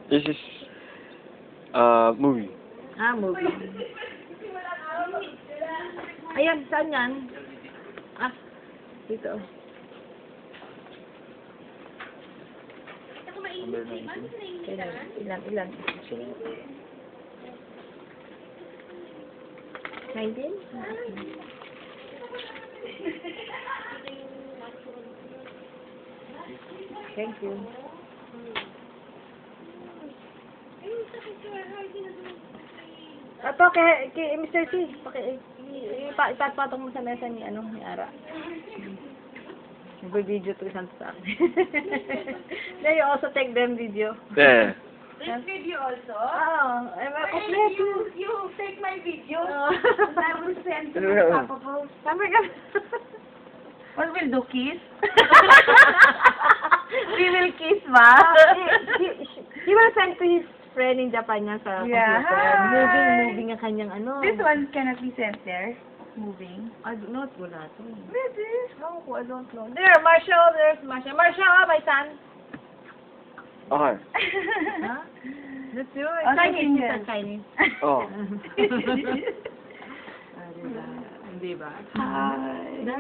This is movie. Ah, movie. Ayan, saan yan? Ah, dito. Ilan? 19? Thank you. Ito, kay Mr. C. Ipatong mo sa mesa ni Ara. Nag-video to isang sa akin. Then you also take them video. Yeah. This video also? Oh, You take my video. Oh. And I will send to my papa post. Sabi ka. What will do, kiss? We will kiss ba? He will send to his friend in Japan niya sa Yeah. computer. Moving ang kanyang This one cannot be sent there. Moving. I don't know, wala to. Maybe. I don't know. There, Marshall, there's Marshall. Marshall, my son. Okay. Huh? That's you. Oh, Chinese. Chinese. It's Chinese. Oh. Diba? Hi. There,